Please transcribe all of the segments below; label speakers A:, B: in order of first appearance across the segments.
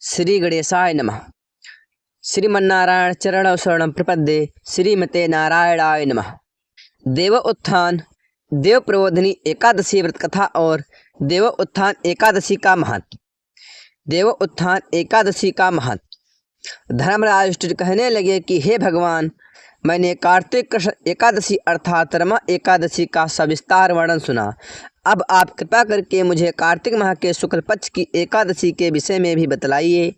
A: श्री गणेशाय नमः। श्रीमन्नारायण चरण शरणं प्रपद्ये। श्रीमते नारायणाय नमः। देव उत्थान देव प्रबोधिनी एकादशी व्रत कथा और देव उत्थान एकादशी का महत्व। देव उत्थान एकादशी का महत्व। धर्मराज युधिष्ठिर कहने लगे कि हे भगवान, मैंने कार्तिक कृष्ण एकादशी अर्थात रमा एकादशी का सविस्तार वर्णन सुना। अब आप कृपा करके मुझे कार्तिक माह के शुक्ल पक्ष की एकादशी के विषय में भी बतलाइए।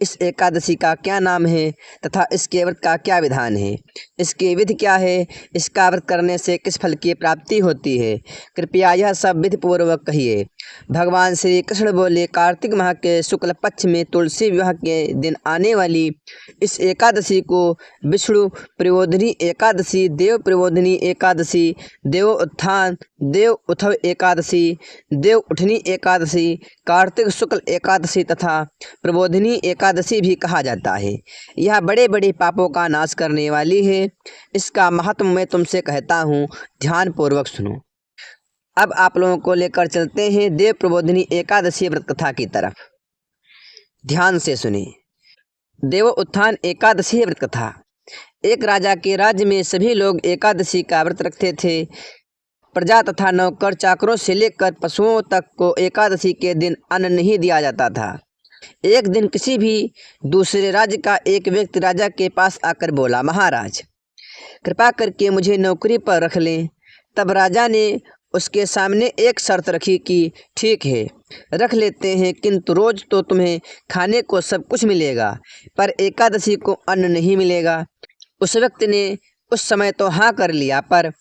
A: इस एकादशी का क्या नाम है तथा इसके व्रत का क्या विधान है, इसकी विधि क्या है, इसका व्रत करने से किस फल की प्राप्ति होती है, कृपया यह सब विधि पूर्वक कहिए। भगवान श्री कृष्ण बोले, कार्तिक माह के शुक्ल पक्ष में तुलसी विवाह के दिन आने वाली इस एकादशी को विष्णु प्रबोधिनी एकादशी, देव प्रबोधिनी एकादशी, देव उत्थान, देव उथव एकादशी, देव उठनी एकादशी, कार्तिक शुक्ल एकादशी तथा प्रबोधिनी एकादशी भी कहा जाता है। यह बड़े बड़े पापों का नाश करने वाली है। इसका महत्व मैं तुमसे कहता हूँ, ध्यान पूर्वक सुनो। अब आप लोगों को लेकर चलते हैं देव प्रबोधिनी एकादशी व्रत कथा की तरफ। ध्यान से सुने। देव उत्थान एकादशी व्रत कथा। एक राजा के राज्य में सभी लोग एकादशी का व्रत रखते थे। प्रजा तथा नौकर चाकरों से लेकर पशुओं तक को एकादशी के दिन अन्न नहीं दिया जाता था। एक दिन किसी भी दूसरे राज्य का एक व्यक्ति राजा के पास आकर बोला, महाराज, कृपा करके मुझे नौकरी पर रख लें। तब राजा ने उसके सामने एक शर्त रखी कि ठीक है, रख लेते हैं, किंतु रोज तो तुम्हें खाने को सब कुछ मिलेगा, पर एकादशी को अन्न नहीं मिलेगा। उस व्यक्ति ने उस समय तो हाँ कर लिया, पर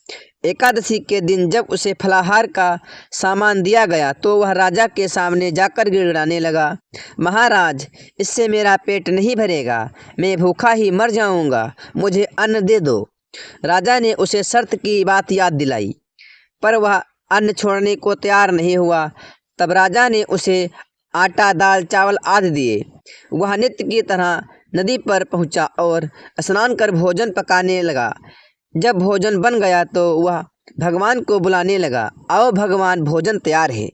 A: एकादशी के दिन जब उसे फलाहार का सामान दिया गया तो वह राजा के सामने जाकर गिड़गिड़ाने लगा, महाराज, इससे मेरा पेट नहीं भरेगा, मैं भूखा ही मर जाऊंगा, मुझे अन्न दे दो। राजा ने उसे शर्त की बात याद दिलाई, पर वह अन्न छोड़ने को तैयार नहीं हुआ। तब राजा ने उसे आटा, दाल, चावल आदि दिए। वह नित्य की तरह नदी पर पहुंचा और स्नान कर भोजन पकाने लगा। जब भोजन बन गया तो वह भगवान को बुलाने लगा, आओ भगवान, भोजन तैयार है।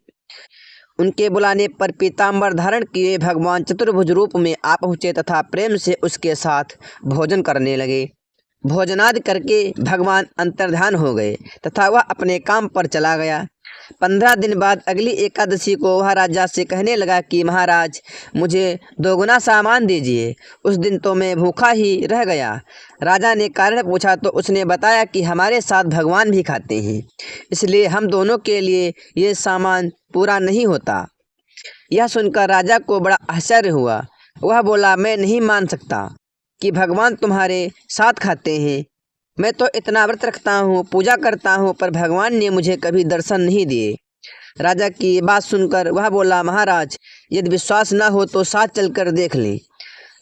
A: उनके बुलाने पर पीताम्बर धारण किए भगवान चतुर्भुज रूप में आ पहुँचे तथा प्रेम से उसके साथ भोजन करने लगे। भोजनादि करके भगवान अंतर्ध्यान हो गए तथा वह अपने काम पर चला गया। 15 दिन बाद अगली एकादशी को वह राजा से कहने लगा कि महाराज, मुझे दोगुना सामान दीजिए। उस दिन तो मैं भूखा ही रह गया। राजा ने कारण पूछा तो उसने बताया कि हमारे साथ भगवान भी खाते हैं, इसलिए हम दोनों के लिए ये सामान पूरा नहीं होता। यह सुनकर राजा को बड़ा आश्चर्य हुआ। वह बोला, मैं नहीं मान सकता कि भगवान तुम्हारे साथ खाते हैं। मैं तो इतना व्रत रखता हूँ, पूजा करता हूँ, पर भगवान ने मुझे कभी दर्शन नहीं दिए। राजा की बात सुनकर वह बोला, महाराज, यदि विश्वास न हो तो साथ चलकर देख लें।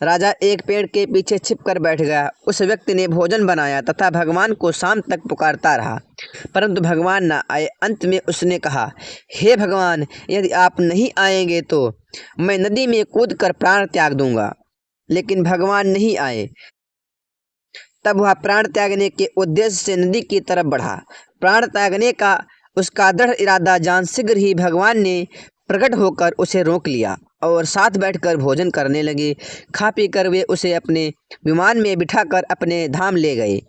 A: राजा एक पेड़ के पीछे छिपकर बैठ गया। उस व्यक्ति ने भोजन बनाया तथा भगवान को शाम तक पुकारता रहा, परंतु भगवान न आए। अंत में उसने कहा, हे भगवान, यदि आप नहीं आएंगे तो मैं नदी में कूदकर प्राण त्याग दूंगा। लेकिन भगवान नहीं आए। तब वह प्राण त्यागने के उद्देश्य से नदी की तरफ बढ़ा। प्राण त्यागने का उसका दृढ़ इरादा जान शीघ्र ही भगवान ने प्रकट होकर उसे रोक लिया और साथ बैठकर भोजन करने लगे। खा पी कर वे उसे अपने विमान में बिठाकर अपने धाम ले गए।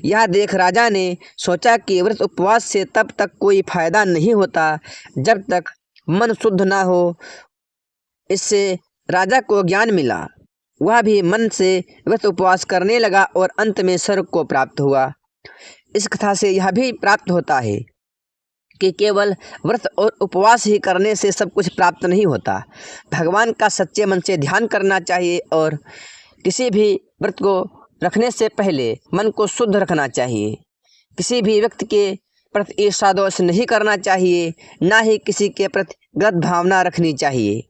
A: यह देख राजा ने सोचा कि व्रत उपवास से तब तक कोई फायदा नहीं होता जब तक मन शुद्ध ना हो। इससे राजा को ज्ञान मिला। वह भी मन से व्रत उपवास करने लगा और अंत में स्वर्ग को प्राप्त हुआ। इस कथा से यह भी प्राप्त होता है कि केवल व्रत और उपवास ही करने से सब कुछ प्राप्त नहीं होता। भगवान का सच्चे मन से ध्यान करना चाहिए और किसी भी व्रत को रखने से पहले मन को शुद्ध रखना चाहिए। किसी भी व्यक्ति के प्रति ईर्ष्या दोष नहीं करना चाहिए, ना ही किसी के प्रति गलत भावना रखनी चाहिए,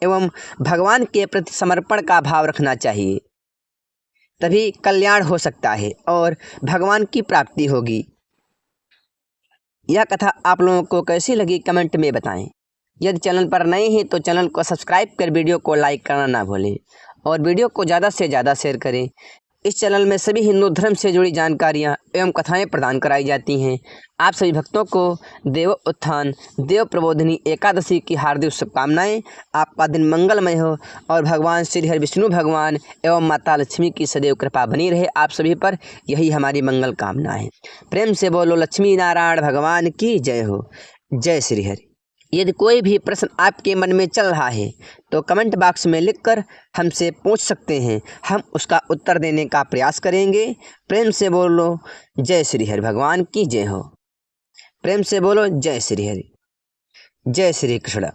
A: एवं भगवान के प्रति समर्पण का भाव रखना चाहिए। तभी कल्याण हो सकता है और भगवान की प्राप्ति होगी। यह कथा आप लोगों को कैसी लगी कमेंट में बताएं। यदि चैनल पर नए हैं तो चैनल को सब्सक्राइब कर वीडियो को लाइक करना ना भूलें और वीडियो को ज़्यादा से ज़्यादा शेयर करें इस चैनल में सभी हिंदू धर्म से जुड़ी जानकारियाँ एवं कथाएं प्रदान कराई जाती हैं। आप सभी भक्तों को देव उत्थान देव प्रबोधिनी एकादशी की हार्दिक शुभकामनाएं। आपका दिन मंगलमय हो और भगवान श्री हरि विष्णु भगवान एवं माता लक्ष्मी की सदैव कृपा बनी रहे आप सभी पर, यही हमारी मंगल कामना है। प्रेम से बोलो लक्ष्मी नारायण भगवान की जय हो। जय श्री हरि। यदि कोई भी प्रश्न आपके मन में चल रहा है तो कमेंट बॉक्स में लिखकर हमसे पूछ सकते हैं, हम उसका उत्तर देने का प्रयास करेंगे। प्रेम से बोलो जय श्री हरि भगवान की जय हो। प्रेम से बोलो जय श्री हरि। जय श्री कृष्ण।